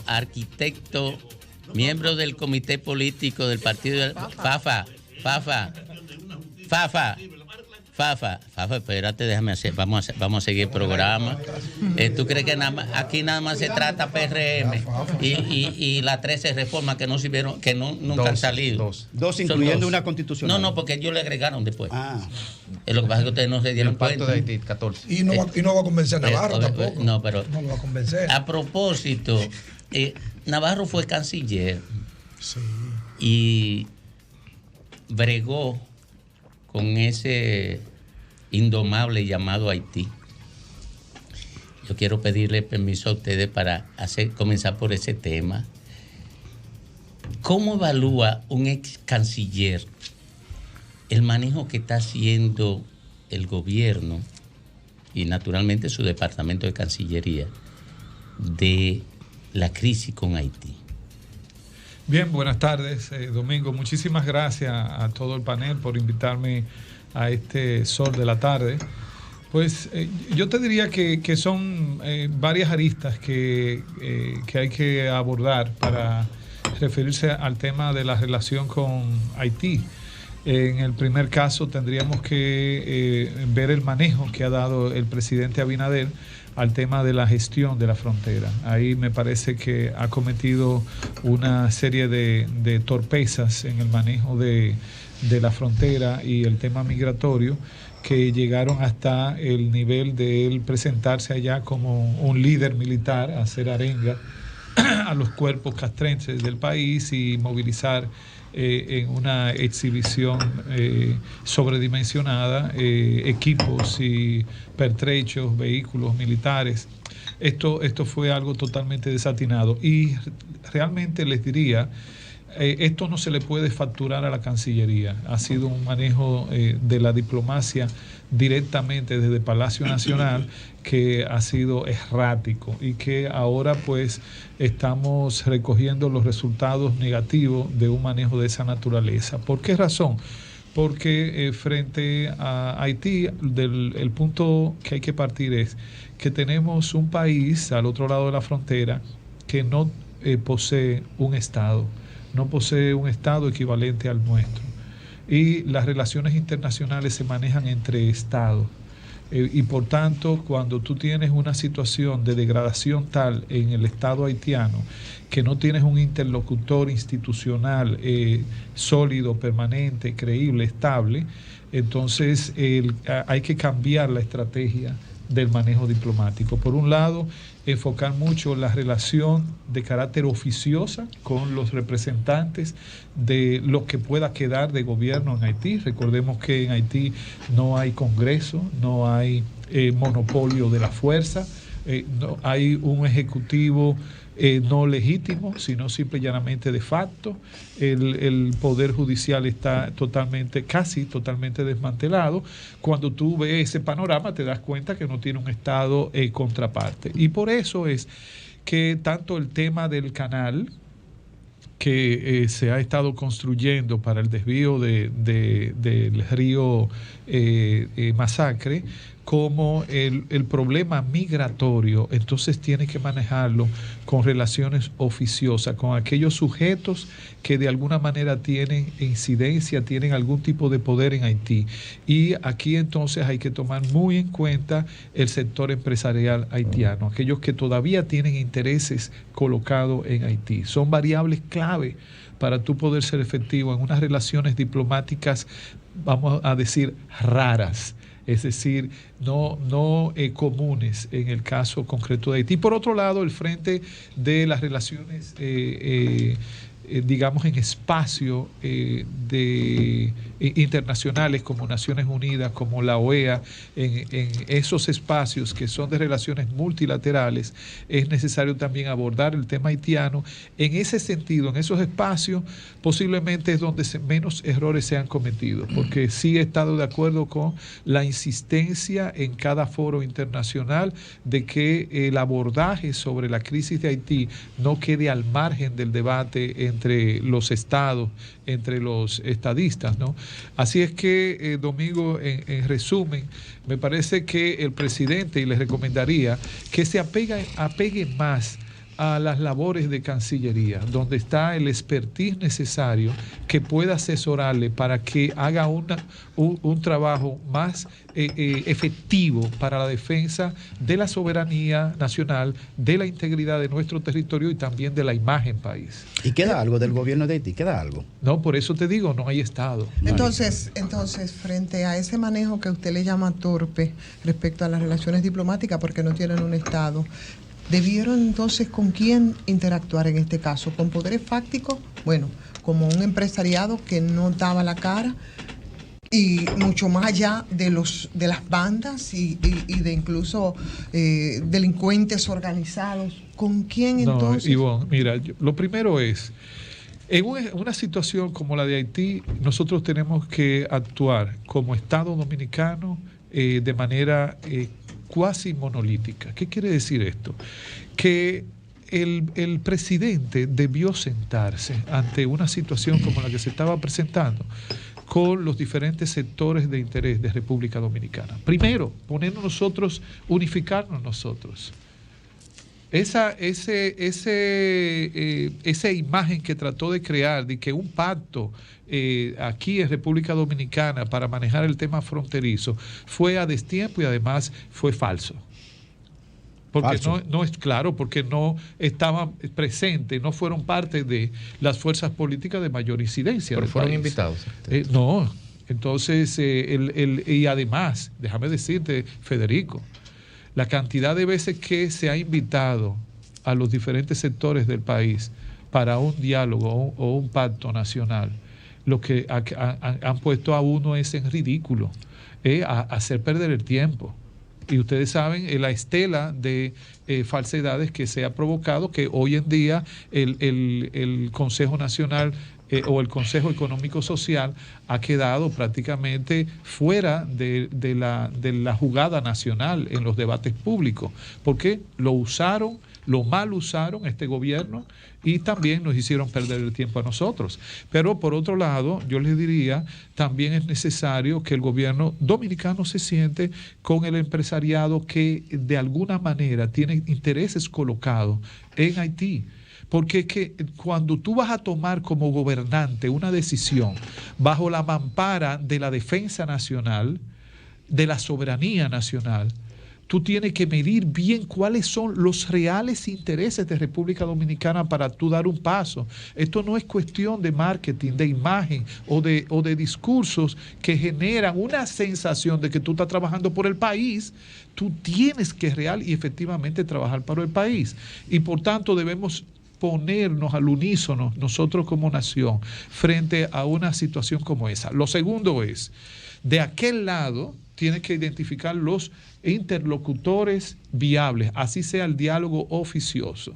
arquitecto, miembro del comité político del partido del Fafa, espérate, déjame hacer, vamos a seguir el programa. ¿Tú crees que aquí nada más se trata PRM y las 13 reformas que no sirvieron, que nunca han salido? Dos incluyendo una constitucional. No, porque ellos le agregaron después. Es lo que pasa es que ustedes no se dieron cuenta. De Haití, 14. Y no va a convencer a Navarro tampoco. No, pero no lo va a convencer. A propósito, Navarro fue canciller. Sí. Y bregó con ese indomable llamado Haití. Yo quiero pedirle permiso a ustedes para comenzar por ese tema. ¿Cómo evalúa un ex canciller el manejo que está haciendo el gobierno y naturalmente su departamento de Cancillería de la crisis con Haití? Bien, buenas tardes, Domingo. Muchísimas gracias a todo el panel por invitarme a este sol de la tarde. Pues yo te diría que son varias aristas que hay que abordar para referirse al tema de la relación con Haití. En el primer caso tendríamos que ver el manejo que ha dado el presidente Abinader al tema de la gestión de la frontera. Ahí me parece que ha cometido una serie de torpezas en el manejo de la frontera y el tema migratorio que llegaron hasta el nivel de él presentarse allá como un líder militar, hacer arenga a los cuerpos castrenses del país y movilizar en una exhibición sobredimensionada equipos y pertrechos, vehículos militares. Esto fue algo totalmente desatinado y realmente les diría, esto no se le puede facturar a la Cancillería. Ha sido un manejo de la diplomacia directamente desde Palacio Nacional que ha sido errático y que ahora pues estamos recogiendo los resultados negativos de un manejo de esa naturaleza. ¿Por qué razón? Porque frente a Haití, el punto que hay que partir es que tenemos un país al otro lado de la frontera que no posee un Estado, no posee un Estado equivalente al nuestro. Y las relaciones internacionales se manejan entre Estados. Y por tanto, cuando tú tienes una situación de degradación tal en el Estado haitiano, que no tienes un interlocutor institucional sólido, permanente, creíble, estable, entonces hay que cambiar la estrategia del manejo diplomático. Por un lado, enfocar mucho la relación de carácter oficiosa con los representantes de lo que pueda quedar de gobierno en Haití. Recordemos que en Haití no hay Congreso, no hay monopolio de la fuerza, no hay un ejecutivo no legítimo, sino simple y llanamente de facto. El poder judicial está casi totalmente desmantelado. Cuando tú ves ese panorama te das cuenta que no tiene un Estado contraparte. Y por eso es que tanto el tema del canal que se ha estado construyendo para el desvío del río Masacre, como el problema migratorio, entonces tiene que manejarlo con relaciones oficiosas, con aquellos sujetos que de alguna manera tienen incidencia, tienen algún tipo de poder en Haití. Y aquí entonces hay que tomar muy en cuenta el sector empresarial haitiano, aquellos que todavía tienen intereses colocados en Haití. Son variables clave para tú poder ser efectivo en unas relaciones diplomáticas, vamos a decir, raras. Es decir, no comunes en el caso concreto de Haití. Por otro lado, el frente de las relaciones, digamos, en espacio internacionales como Naciones Unidas, como la OEA, en esos espacios que son de relaciones multilaterales, es necesario también abordar el tema haitiano. En ese sentido, en esos espacios, posiblemente es donde menos errores se han cometido, porque sí he estado de acuerdo con la insistencia en cada foro internacional de que el abordaje sobre la crisis de Haití no quede al margen del debate entre los estados, entre los estadistas, ¿no? Así es que, Domingo, en resumen, me parece que el presidente, y le recomendaría que se apegue más a las labores de Cancillería, donde está el expertise necesario que pueda asesorarle para que haga un trabajo más efectivo para la defensa de la soberanía nacional, de la integridad de nuestro territorio y también de la imagen país. ¿Y queda algo del gobierno de Haití? ¿Queda algo? No, por eso te digo, no hay Estado. Entonces, frente a ese manejo que usted le llama torpe respecto a las relaciones diplomáticas porque no tienen un Estado, ¿debieron entonces con quién interactuar en este caso? ¿Con poderes fácticos? Bueno, como un empresariado que no daba la cara y mucho más allá de las bandas y de incluso delincuentes organizados. ¿Con quién entonces? No, Ivonne, mira, lo primero es, en una situación como la de Haití, nosotros tenemos que actuar como Estado dominicano de manera cuasi monolítica. ¿Qué quiere decir esto? Que el presidente debió sentarse ante una situación como la que se estaba presentando con los diferentes sectores de interés de República Dominicana. Primero, ponernos nosotros, unificarnos nosotros. Esa imagen que trató de crear de que un pacto aquí en República Dominicana para manejar el tema fronterizo fue a destiempo y además fue falso. Porque no es claro, porque no estaban presentes, no fueron parte de las fuerzas políticas de mayor incidencia. Pero fueron invitados. No, entonces, y además, déjame decirte, Federico, la cantidad de veces que se ha invitado a los diferentes sectores del país para un diálogo o un pacto nacional, lo que han puesto a uno es en ridículo, a hacer perder el tiempo. Y ustedes saben la estela de falsedades que se ha provocado, que hoy en día el Consejo Nacional o el Consejo Económico Social ha quedado prácticamente fuera de la jugada nacional en los debates públicos, porque lo mal usaron este gobierno y también nos hicieron perder el tiempo a nosotros. Pero por otro lado, yo les diría, también es necesario que el gobierno dominicano se siente con el empresariado que de alguna manera tiene intereses colocados en Haití. Porque es que cuando tú vas a tomar como gobernante una decisión bajo la mampara de la defensa nacional, de la soberanía nacional, tú tienes que medir bien cuáles son los reales intereses de República Dominicana para tú dar un paso. Esto no es cuestión de marketing, de imagen o de discursos que generan una sensación de que tú estás trabajando por el país. Tú tienes que real y efectivamente trabajar para el país. Y por tanto debemos ponernos al unísono nosotros como nación frente a una situación como esa. Lo segundo es, de aquel lado tienes que identificar los interlocutores viables, así sea el diálogo oficioso.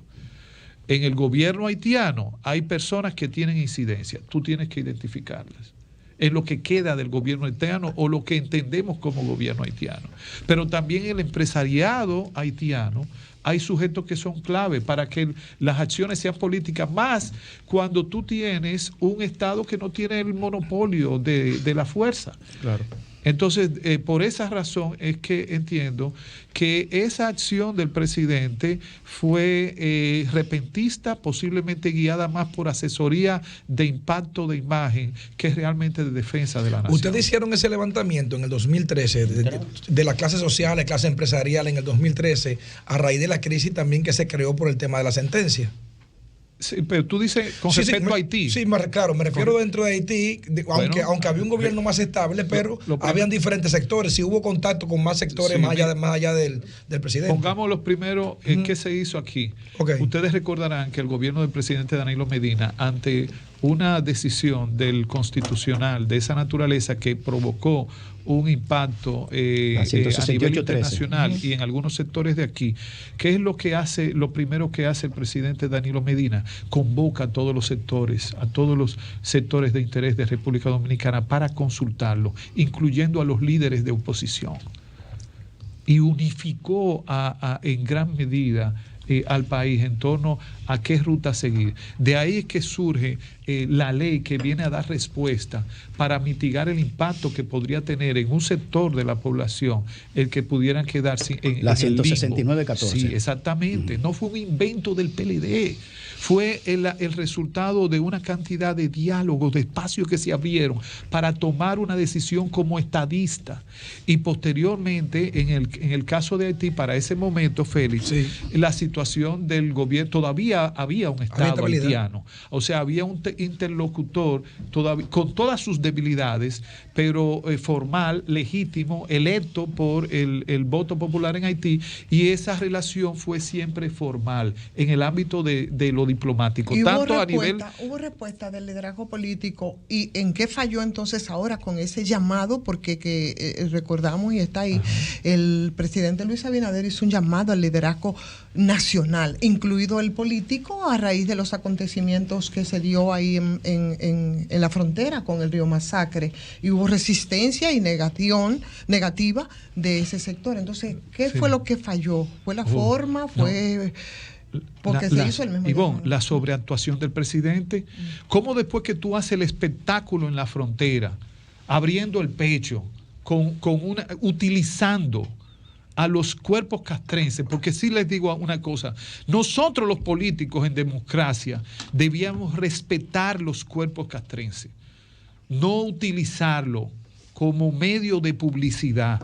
En el gobierno haitiano hay personas que tienen incidencia, tú tienes que identificarlas. Es lo que queda del gobierno haitiano o lo que entendemos como gobierno haitiano. Pero también el empresariado haitiano, hay sujetos que son clave para que las acciones sean políticas, más cuando tú tienes un Estado que no tiene el monopolio de la fuerza. Claro. Entonces, por esa razón es que entiendo que esa acción del presidente fue repentista, posiblemente guiada más por asesoría de impacto de imagen que realmente de defensa de la nación. Ustedes hicieron ese levantamiento en el 2013 de la clase social, la clase empresarial en el 2013, a raíz de la crisis también que se creó por el tema de la sentencia. Sí, pero tú dices con respecto a Haití. Sí, claro, me refiero dentro de Haití, aunque había un gobierno más estable, pero habían diferentes sectores. Si hubo contacto con más sectores más allá del presidente. Pongamos los primeros en qué se hizo aquí. Okay. Ustedes recordarán que el gobierno del presidente Danilo Medina, ante una decisión del Constitucional de esa naturaleza que provocó un impacto a nivel internacional y en algunos sectores de aquí, ¿qué es lo primero que hace el presidente Danilo Medina? Convoca a todos los sectores de interés de República Dominicana para consultarlo, incluyendo a los líderes de oposición. Y unificó en gran medida al país en torno a qué ruta seguir. De ahí es que surge la ley que viene a dar respuesta para mitigar el impacto que podría tener en un sector de la población el que pudieran quedarse en la en 169-14. Sí, exactamente. No fue un invento del PLD. Fue el resultado de una cantidad de diálogos, de espacios que se abrieron para tomar una decisión como estadista. Y posteriormente, en el caso de Haití, para ese momento, Félix, la situación del gobierno, todavía había un Estado haitiano. O sea, había un interlocutor todavía, con todas sus debilidades, pero formal, legítimo, electo por el voto popular en Haití, y esa relación fue siempre formal en el ámbito de lo diplomático. Y tanto hubo respuesta del liderazgo político. ¿Y en qué falló entonces ahora con ese llamado? Porque recordamos, y está ahí, el presidente Luis Abinader hizo un llamado al liderazgo nacional, incluido el político, a raíz de los acontecimientos que se dio ahí en la frontera con el río Masacre, y hubo resistencia y negativa de ese sector. Entonces, ¿qué fue lo que falló? ¿Fue la forma? ¿Fue...? Porque se hizo el mismo Ivonne, la sobreactuación del presidente. ¿Cómo después que tú haces el espectáculo en la frontera, abriendo el pecho, utilizando a los cuerpos castrenses? Porque sí les digo una cosa, nosotros los políticos en democracia debíamos respetar los cuerpos castrenses, no utilizarlo como medio de publicidad.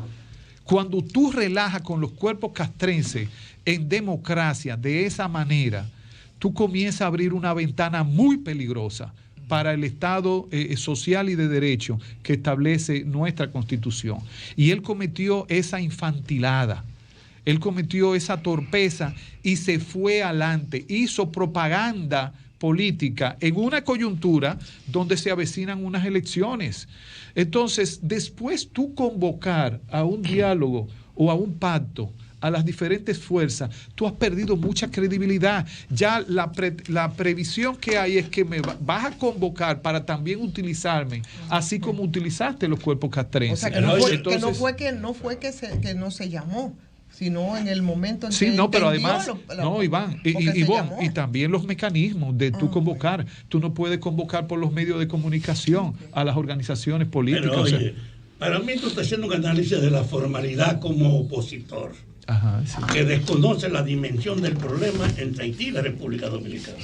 Cuando tú relajas con los cuerpos castrenses en democracia de esa manera, tú comienzas a abrir una ventana muy peligrosa para el Estado social y de derecho que establece nuestra Constitución. Y él cometió esa infantilada, él cometió esa torpeza y se fue adelante, hizo propaganda política en una coyuntura donde se avecinan unas elecciones. Entonces, después tú convocar a un diálogo o a un pacto a las diferentes fuerzas, tú has perdido mucha credibilidad. Ya la previsión que hay es que me vas a convocar para también utilizarme, así como utilizaste los cuerpos castrenses. O sea, que no fue que no se llamó, sino en el momento en que no, pero además, Iván, y también los mecanismos de tú convocar. Tú no puedes convocar por los medios de comunicación a las organizaciones políticas. Pero, oye, para mí tú estás haciendo un análisis de la formalidad como opositor. Ajá, sí. Que desconoce la dimensión del problema entre Haití y la República Dominicana.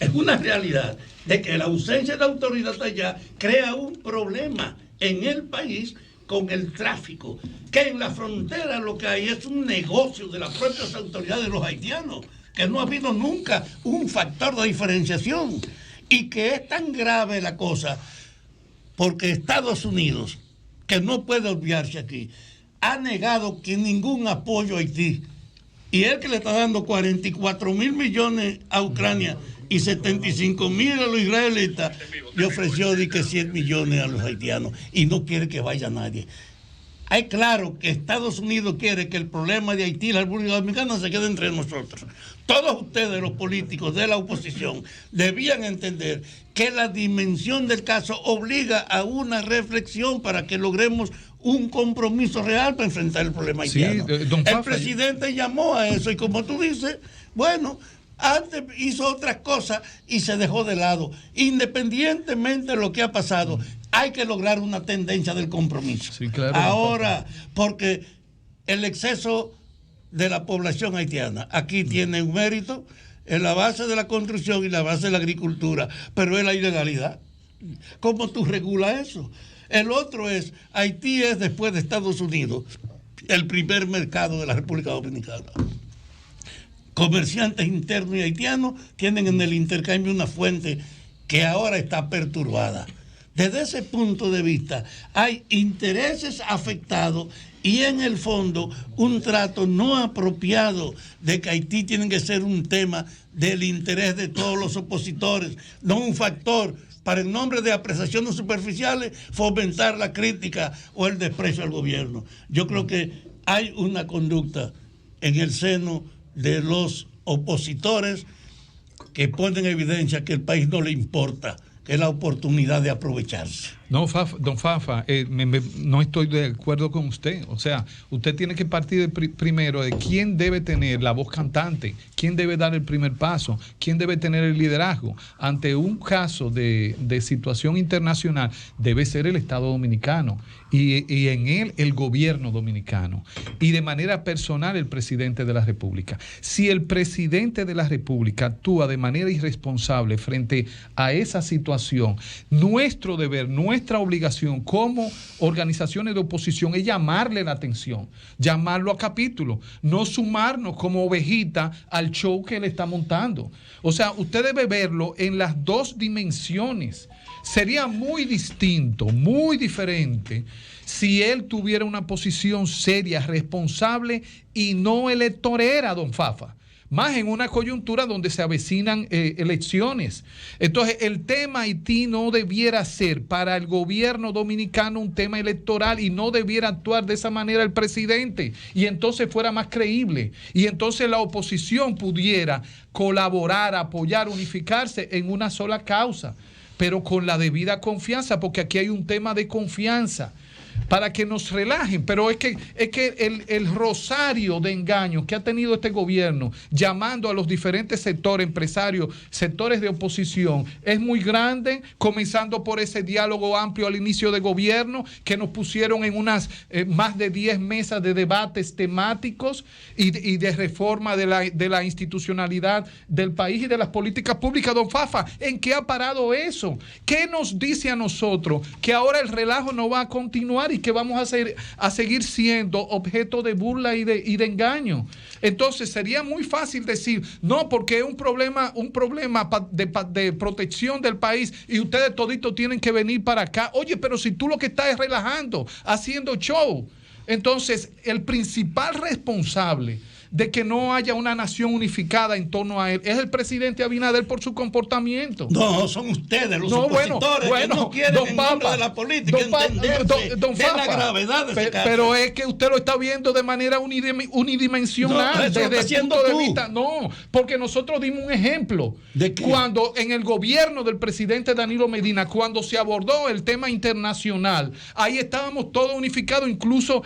Es una realidad de que la ausencia de autoridad allá crea un problema en el país con el tráfico, que en la frontera lo que hay es un negocio de las propias autoridades de los haitianos, que no ha habido nunca un factor de diferenciación, y que es tan grave la cosa porque Estados Unidos, que no puede obviarse aquí, ha negado que ningún apoyo a Haití, y él que le está dando 44.000 millones a Ucrania y 75.000 a los israelitas, le ofreció de que 100 millones a los haitianos y no quiere que vaya nadie. Hay claro que Estados Unidos quiere que el problema de Haití y la República Dominicana se quede entre nosotros. Todos ustedes, los políticos de la oposición, debían entender que la dimensión del caso obliga a una reflexión para que logremos un compromiso real para enfrentar el problema haitiano. El presidente llamó a eso y, como tú dices, bueno, antes hizo otras cosas y se dejó de lado. Independientemente de lo que ha pasado, hay que lograr una tendencia del compromiso. Sí, claro. Ahora, porque el exceso de la población haitiana aquí tiene un mérito en la base de la construcción y la base de la agricultura, pero es la ilegalidad. ¿Cómo tú regulas eso? El otro es, Haití es, después de Estados Unidos, el primer mercado de la República Dominicana. Comerciantes internos y haitianos tienen en el intercambio una fuente que ahora está perturbada. Desde ese punto de vista, hay intereses afectados y en el fondo un trato no apropiado de que Haití tiene que ser un tema del interés de todos los opositores, no un factor para, en nombre de apreciaciones superficiales, fomentar la crítica o el desprecio al gobierno. Yo creo que hay una conducta en el seno de los opositores que ponen en evidencia que el país no le importa, que es la oportunidad de aprovecharse. No, don Fafa, no estoy de acuerdo con usted. O sea, usted tiene que partir primero de quién debe tener la voz cantante, quién debe dar el primer paso, quién debe tener el liderazgo. Ante un caso de situación internacional, debe ser el Estado Dominicano y en él el gobierno dominicano. Y de manera personal el presidente de la República. Si el presidente de la República actúa de manera irresponsable frente a esa situación, nuestro deber, nuestra obligación como organizaciones de oposición es llamarle la atención, llamarlo a capítulo, no sumarnos como ovejita al show que él está montando. O sea, usted debe verlo en las dos dimensiones. Sería muy distinto, muy diferente si él tuviera una posición seria, responsable y no electorera, don Fafa. Más en una coyuntura donde se avecinan elecciones. Entonces, el tema Haití no debiera ser para el gobierno dominicano un tema electoral y no debiera actuar de esa manera el presidente. Y entonces fuera más creíble. Y entonces la oposición pudiera colaborar, apoyar, unificarse en una sola causa, pero con la debida confianza, porque aquí hay un tema de confianza, para que nos relajen. Pero es que el rosario de engaños que ha tenido este gobierno llamando a los diferentes sectores, empresarios, sectores de oposición, es muy grande, comenzando por ese diálogo amplio al inicio de gobierno, que nos pusieron en unas más de 10 mesas de debates temáticos y de reforma de la institucionalidad del país y de las políticas públicas. Don Fafa, ¿en qué ha parado eso? ¿Qué nos dice a nosotros? Que ahora el relajo no va a continuar y que vamos a seguir siendo objeto de burla y de engaño. Entonces sería muy fácil decir, no, porque es un problema de protección del país y ustedes toditos tienen que venir para acá. Oye, pero si tú lo que estás es relajando, haciendo show. Entonces, el principal responsable de que no haya una nación unificada en torno a él es el presidente Abinader por su comportamiento. No, son ustedes los opositores que no quieren en nombre de la política entenderse de la gravedad de ese caso. Pero es que usted lo está viendo de manera unidimensional, no, desde el punto de vista. No, porque nosotros dimos un ejemplo. ¿De qué? Cuando en el gobierno del presidente Danilo Medina, cuando se abordó el tema internacional, ahí estábamos todos unificados, incluso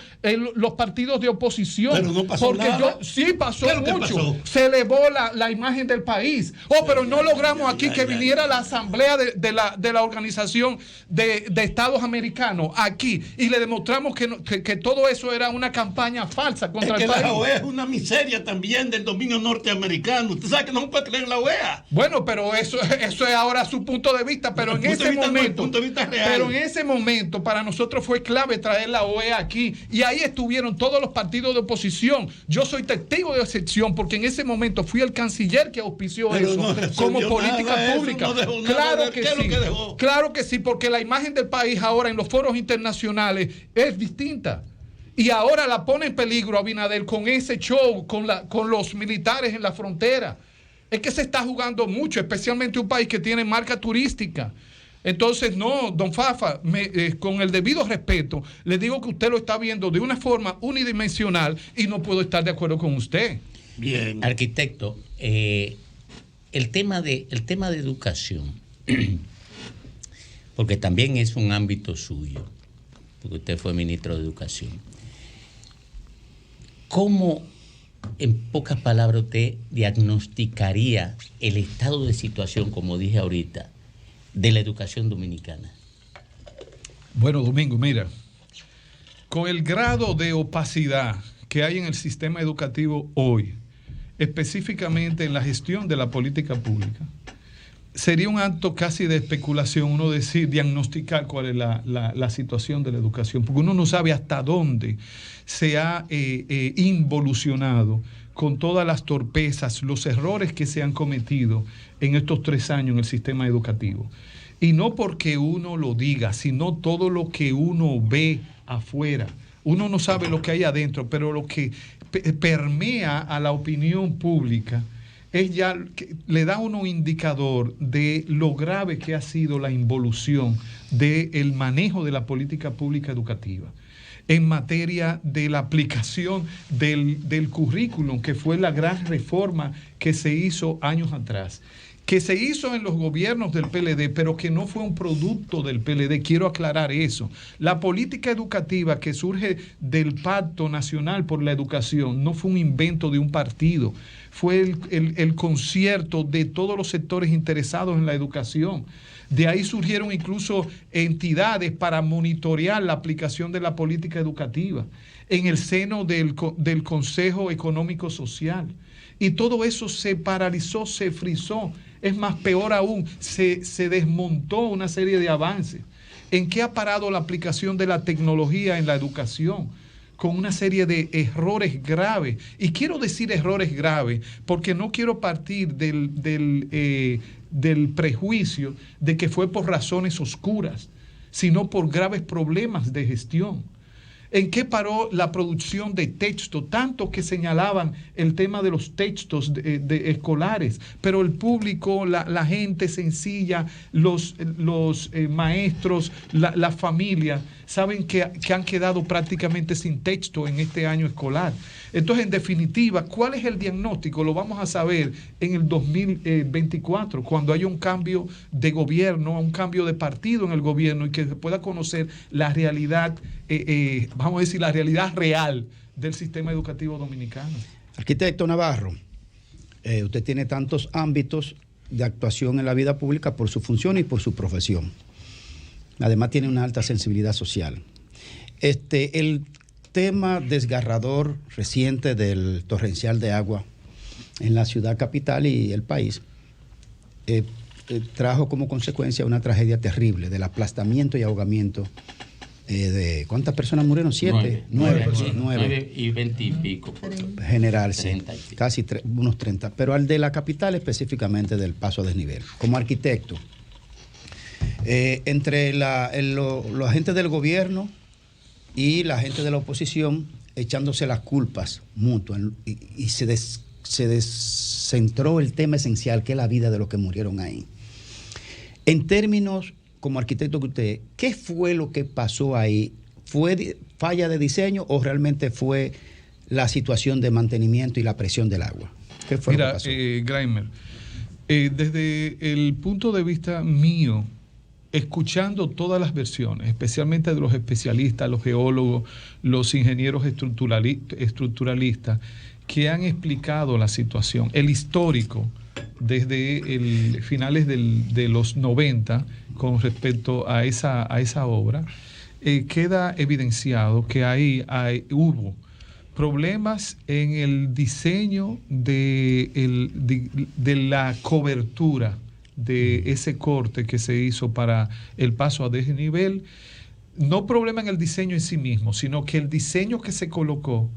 los partidos de oposición. Pero no pasó nada. Sí, pasó mucho. Pasó? Se elevó la imagen del país. Pero no logramos aquí que viniera la asamblea de la Organización de Estados Americanos aquí y le demostramos que todo eso era una campaña falsa contra el país. La OEA es una miseria también del dominio norteamericano. Usted sabe que no puede creer en la OEA. Bueno, pero eso es ahora su punto de vista, pero en ese momento, pero en ese momento para nosotros fue clave traer la OEA aquí y ahí estuvieron todos los partidos de oposición. Yo soy testigo de excepción porque en ese momento fui el canciller que auspició pero eso como política pública. Claro que sí. Claro que sí, porque la imagen del país ahora en los foros internacionales es distinta. Y ahora la pone en peligro Abinader con ese show, con los militares en la frontera. Es que se está jugando mucho, especialmente un país que tiene marca turística. Entonces, no, don Fafa, con el debido respeto, le digo que usted lo está viendo de una forma unidimensional y no puedo estar de acuerdo con usted. Bien. Arquitecto, el tema de educación, porque también es un ámbito suyo, porque usted fue ministro de Educación. ¿Cómo, en pocas palabras, usted diagnosticaría el estado de situación, como dije ahorita, de la educación dominicana? Bueno, Domingo, mira, con el grado de opacidad que hay en el sistema educativo hoy, específicamente en la gestión de la política pública, sería un acto casi de especulación uno diagnosticar cuál es la situación de la educación, porque uno no sabe hasta dónde se ha involucionado con todas las torpezas, los errores que se han cometido en estos 3 años en el sistema educativo. Y no porque uno lo diga, sino todo lo que uno ve afuera. Uno no sabe lo que hay adentro, pero lo que permea a la opinión pública es ya que le da uno indicador de lo grave que ha sido la involución del manejo de la política pública educativa en materia de la aplicación del currículum, que fue la gran reforma que se hizo años atrás. que se hizo en los gobiernos del PLD, pero que no fue un producto del PLD. Quiero aclarar eso. La política educativa que surge del Pacto Nacional por la Educación no fue un invento de un partido, fue el concierto de todos los sectores interesados en la educación. De ahí surgieron incluso entidades para monitorear la aplicación de la política educativa en el seno del Consejo Económico Social. Y todo eso se paralizó, se frizó. Es más, peor aún, se desmontó una serie de avances. ¿En qué ha parado la aplicación de la tecnología en la educación? Con una serie de errores graves. Y quiero decir errores graves porque no quiero partir del prejuicio de que fue por razones oscuras, sino por graves problemas de gestión. ¿En qué paró la producción de texto? Tanto que señalaban el tema de los textos de escolares, pero el público, la gente sencilla, los maestros, la familia, saben que han quedado prácticamente sin texto en este año escolar. Entonces, en definitiva, ¿cuál es el diagnóstico? Lo vamos a saber en el 2024, cuando haya un cambio de gobierno, un cambio de partido en el gobierno y que se pueda conocer la realidad, vamos a decir, la realidad real del sistema educativo dominicano. Arquitecto Navarro, usted tiene tantos ámbitos de actuación en la vida pública por su función y por su profesión. Además tiene una alta sensibilidad social. El tema desgarrador reciente del torrencial de agua en la ciudad capital y el país trajo como consecuencia una tragedia terrible del aplastamiento y ahogamiento de ¿cuántas personas murieron? 7, 9 y 20 y pico. General, sí, casi unos 30. Pero al de la capital específicamente del paso a desnivel. Como arquitecto, entre los agentes del gobierno y la gente de la oposición echándose las culpas mutuas y se descentró el tema esencial que es la vida de los que murieron ahí. En términos, como arquitecto que usted, ¿qué fue lo que pasó ahí? ¿Fue falla de diseño o realmente fue la situación de mantenimiento y la presión del agua? ¿Qué fue lo que pasó? Graimer, desde el punto de vista mío, escuchando todas las versiones, especialmente de los especialistas, los geólogos, los ingenieros estructuralistas, que han explicado la situación, el histórico, desde finales de los 90, con respecto a esa obra, queda evidenciado que ahí hubo problemas en el diseño de la cobertura de ese corte que se hizo para el paso a desnivel. No problema en el diseño en sí mismo, sino que el diseño que se colocó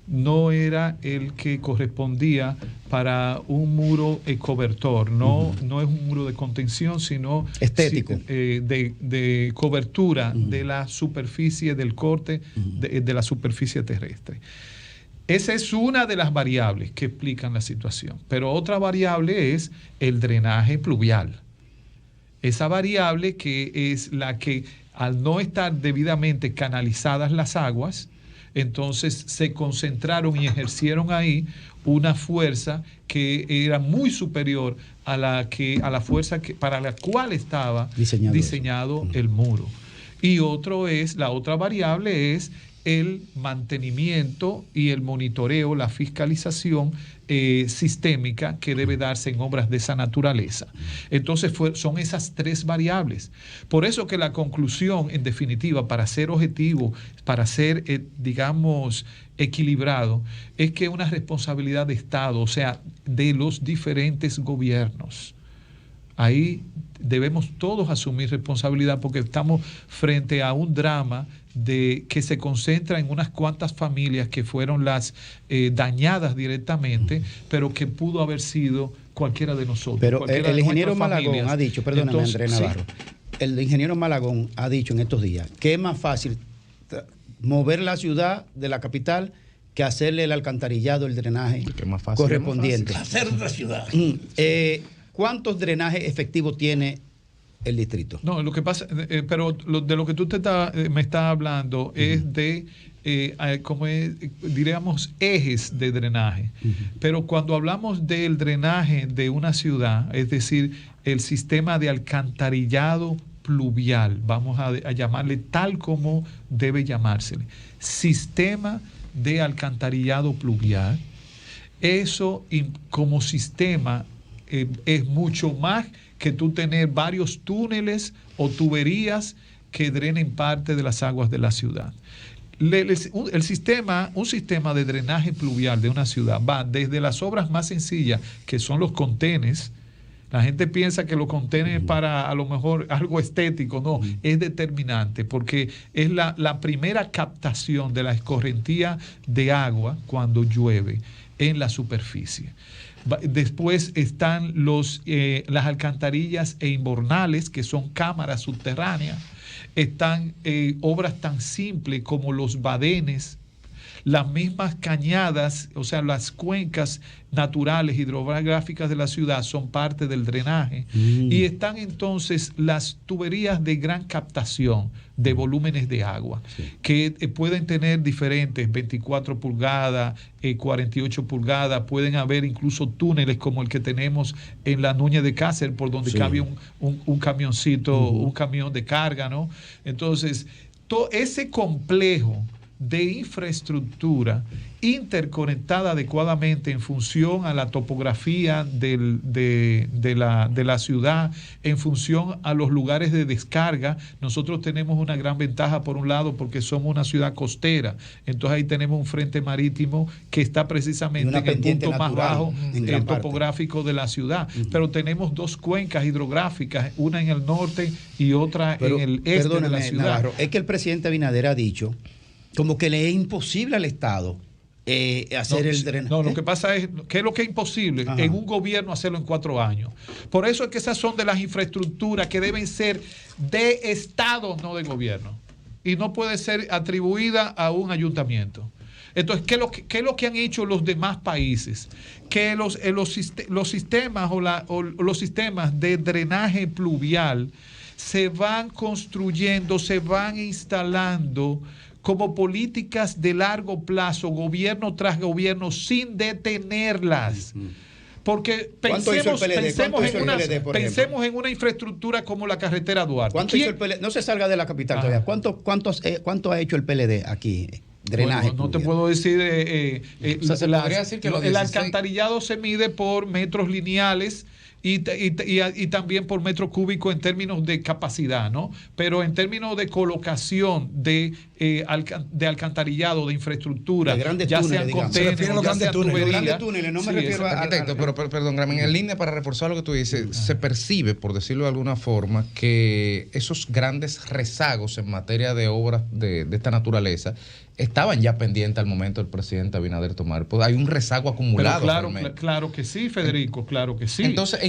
no era el que correspondía para un muro cobertor. No es un muro de contención, sino estético, de cobertura de la superficie del corte, de la superficie terrestre. Esa es una de las variables que explican la situación. Pero otra variable es el drenaje pluvial. Esa variable que es la que, al no estar debidamente canalizadas las aguas, entonces se concentraron y ejercieron ahí una fuerza que era muy superior a la fuerza para la cual estaba diseñado el muro. Y la otra variable es el mantenimiento y el monitoreo, la fiscalización sistémica que debe darse en obras de esa naturaleza. Entonces son esas tres variables. Por eso que la conclusión, en definitiva, para ser objetivo, para ser, digamos, equilibrado, es que es una responsabilidad de Estado, o sea, de los diferentes gobiernos. Ahí debemos todos asumir responsabilidad porque estamos frente a un drama que se concentra en unas cuantas familias que fueron las dañadas directamente, pero que pudo haber sido cualquiera de nosotros. Pero el ingeniero Malagón ha dicho, perdóname, Andrés Navarro, el ingeniero Malagón ha dicho en estos días que es más fácil mover la ciudad de la capital que hacerle el alcantarillado, el drenaje correspondiente. Hacer otra ciudad. ¿Cuántos drenajes efectivos tiene el distrito. No, lo que pasa, pero de lo que tú me estás hablando es de, como diríamos, ejes de drenaje. Pero cuando hablamos del drenaje de una ciudad, es decir, el sistema de alcantarillado pluvial, vamos a llamarle tal como debe llamársele, sistema de alcantarillado pluvial, eso como sistema es mucho más que tú tener varios túneles o tuberías que drenen parte de las aguas de la ciudad. Un sistema de drenaje pluvial de una ciudad va desde las obras más sencillas, que son los contenes. La gente piensa que los contenes es para a lo mejor algo estético, no, es determinante porque es la primera captación de la escorrentía de agua cuando llueve en la superficie. Después están las alcantarillas e invernales, que son cámaras subterráneas. Están obras tan simples como los badenes, las mismas cañadas, o sea, las cuencas naturales hidrográficas de la ciudad son parte del drenaje. Y están entonces las tuberías de gran captación de volúmenes de agua, que pueden tener diferentes, 24 pulgadas, 48 pulgadas, pueden haber incluso túneles como el que tenemos en la Núñez de Cáceres, por donde cabe un camioncito, un camión de carga, ¿no? Entonces, todo ese complejo de infraestructura interconectada adecuadamente en función a la topografía de la ciudad, en función a los lugares de descarga. Nosotros tenemos una gran ventaja por un lado porque somos una ciudad costera, entonces ahí tenemos un frente marítimo que está precisamente en el punto más bajo topográfico de la ciudad, pero tenemos dos cuencas hidrográficas, una en el norte y otra en el este de la ciudad. Navarro, es que el presidente Abinader ha dicho como que le es imposible al Estado hacer el drenaje. No, lo que pasa es que es lo que es imposible en un gobierno hacerlo en 4 años. Por eso es que esas son de las infraestructuras que deben ser de Estado, no de gobierno. Y no puede ser atribuida a un ayuntamiento. Entonces, ¿qué es lo que han hecho los demás países? Que los sistemas o los sistemas de drenaje pluvial se van construyendo, se van instalando como políticas de largo plazo, gobierno tras gobierno, sin detenerlas. Porque pensemos en una infraestructura como la carretera Duarte. ¿Cuánto hizo el PLD? No se salga de la capital todavía. ¿Cuánto ha hecho el PLD aquí? Drenaje. Bueno, no te puedo decir. El alcantarillado se mide por metros lineales y también por metro cúbico en términos de capacidad, ¿no? Pero en términos de colocación de alcantarillado, de infraestructura, ya sean contenedores, ya sean tuberías. No me refiero a arquitecto, pero perdón, en línea para reforzar lo que tú dices, se percibe, por decirlo de alguna forma, que esos grandes rezagos en materia de obras de esta naturaleza estaban ya pendientes al momento del presidente Abinader tomar. Pues hay un rezago acumulado. Claro que sí, Federico, claro que sí. Entonces,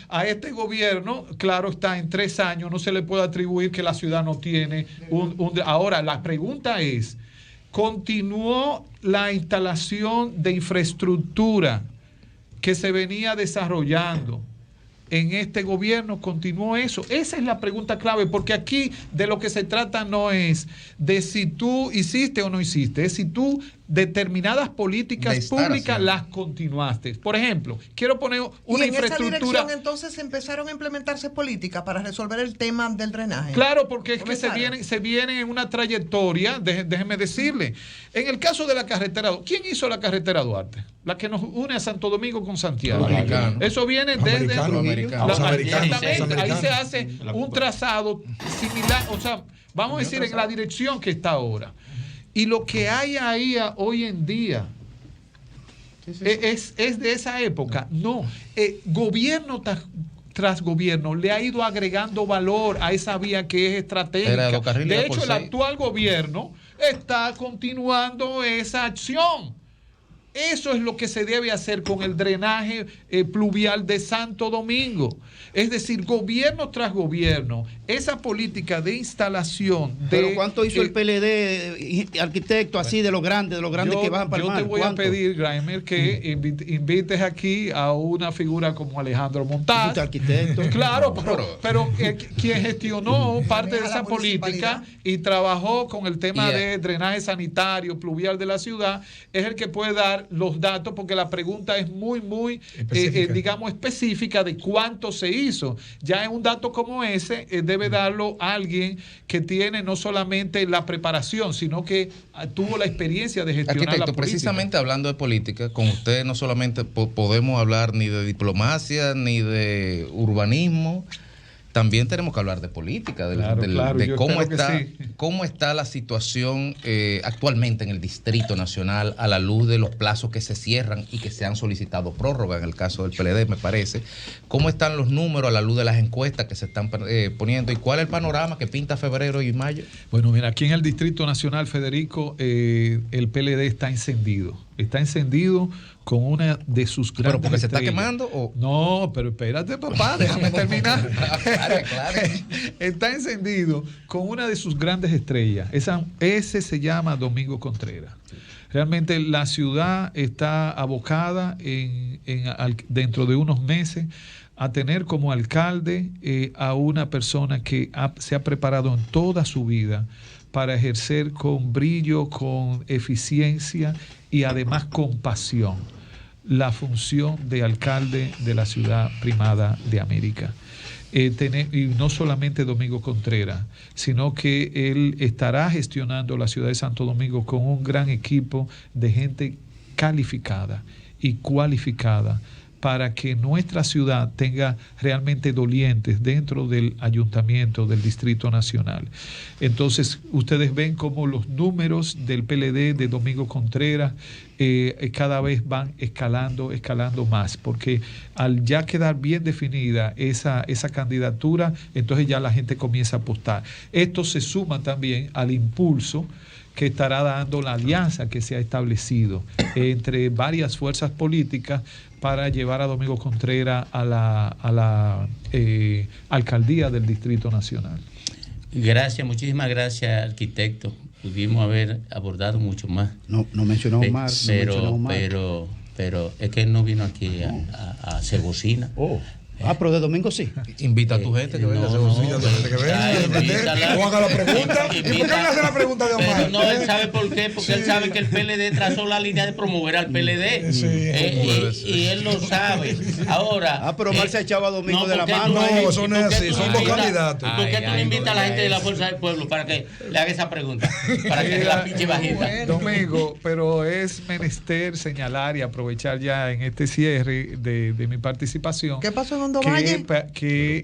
a este gobierno, claro está, en 3 años no se le puede atribuir que la ciudad no tiene Ahora, la pregunta es, ¿continuó la instalación de infraestructura que se venía desarrollando en este gobierno? ¿Continuó eso? Esa es la pregunta clave, porque aquí de lo que se trata no es de si tú hiciste o no hiciste, es si tú determinadas políticas públicas las continuaste. Por ejemplo, quiero poner una infraestructura. ¿Y en esa dirección entonces empezaron a implementarse políticas para resolver el tema del drenaje? Claro, porque es que se viene en una trayectoria, déjeme decirle. En el caso de la carretera, ¿quién hizo la carretera Duarte? La que nos une a Santo Domingo con Santiago. Eso viene desde ahí se hace un trazado similar, o sea, vamos a decir en la dirección que está ahora. Y lo que hay ahí hoy en día es de esa época. No, gobierno tras gobierno le ha ido agregando valor a esa vía que es estratégica. De hecho, el actual gobierno está continuando esa acción. Eso es lo que se debe hacer con el drenaje pluvial de Santo Domingo. Es decir, gobierno tras gobierno, esa política de instalación de... ¿Pero cuánto hizo el PLD, arquitecto, así de los grandes que bajan para el mar? Yo te voy a pedir, Graimer, que invites aquí a una figura como Alejandro Montaz. Arquitecto. Claro, pero quien gestionó parte de esa política y trabajó con el tema de drenaje sanitario, pluvial de la ciudad, es el que puede dar los datos, porque la pregunta es muy digamos, específica de cuánto se hizo. Ya en un dato como ese, debe darlo alguien que tiene no solamente la preparación, sino que tuvo la experiencia de gestionar la política. Precisamente hablando de política, con usted no solamente podemos hablar ni de diplomacia, ni de urbanismo, también tenemos que hablar de política, de cómo está la situación actualmente en el Distrito Nacional a la luz de los plazos que se cierran y que se han solicitado prórroga en el caso del PLD, me parece. ¿Cómo están los números a la luz de las encuestas que se están poniendo? ¿Y cuál es el panorama que pinta febrero y mayo? Bueno, mira, aquí en el Distrito Nacional, Federico, el PLD está encendido. Está encendido con una de sus grandes ¿Pero porque estrellas. ¿Se está quemando? ¿O? No, pero espérate, papá, déjame terminar. Claro. Está encendido con una de sus grandes estrellas. Ese se llama Domingo Contreras. Realmente la ciudad está abocada dentro de unos meses a tener como alcalde a una persona que se ha preparado en toda su vida para ejercer con brillo, con eficiencia y además con pasión la función de alcalde de la ciudad primada de América. Y no solamente Domingo Contreras, sino que él estará gestionando la ciudad de Santo Domingo con un gran equipo de gente calificada y cualificada para que nuestra ciudad tenga realmente dolientes dentro del ayuntamiento del Distrito Nacional. Entonces, ustedes ven cómo los números del PLD de Domingo Contreras cada vez van escalando más, porque al ya quedar bien definida esa candidatura, entonces ya la gente comienza a apostar. Esto se suma también al impulso que estará dando la alianza que se ha establecido entre varias fuerzas políticas para llevar a Domingo Contreras a la alcaldía del Distrito Nacional. Gracias, muchísimas gracias, arquitecto. Pudimos haber abordado mucho más. No mencionó Omar. Pero es que él no vino aquí a hacer bocina. Pero de domingo sí. Invita a tu gente que venga a hacer bocina. O haga la pregunta. ¿Y por qué no hace la pregunta de Omar? No, él sabe por qué. Porque él sabe que el PLD trazó la línea de promover al PLD. Y él lo sabe. Ahora. Pero Omar se ha echado a Domingo de la mano. No, eso no es así. Son dos candidatos. ¿Por qué tú no invitas a la gente de la Fuerza del Pueblo para que le haga esa pregunta? Para que la pinche bajita. Domingo, pero es menester señalar y aprovechar ya en este cierre de mi participación. ¿Qué pasó en Hondo Valle? Que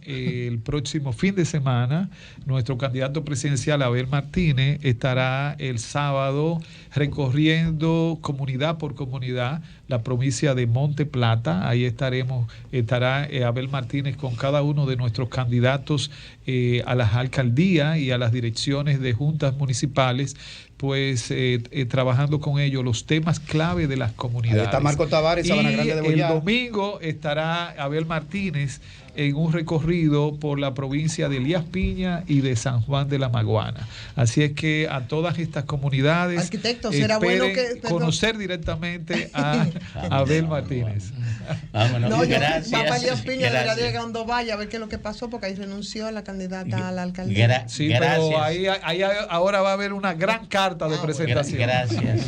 el próximo fin de semana, nuestro candidato presidencial Abel Martínez estará el sábado recorriendo comunidad por comunidad la provincia de Monte Plata. Ahí estará Abel Martínez con cada uno de nuestros candidatos a las alcaldías y a las direcciones de juntas municipales, pues trabajando con ellos los temas clave de las comunidades. Ahí está Marco Tavares, Sabana Grande de Boyá. El domingo estará Abel Martínez en un recorrido por la provincia de Elías Piña y de San Juan de la Maguana. Así es que a todas estas comunidades, arquitecto, será bueno que conocer directamente a Abel Martínez. Vámonos, no, gracias. Va para Elías Piña, debería llegar a Hondo Valle a ver qué es lo que pasó, porque ahí renunció a la candidata a la alcaldía. Sí, pero ahí ahora va a haber una gran carta de presentación. Gracias.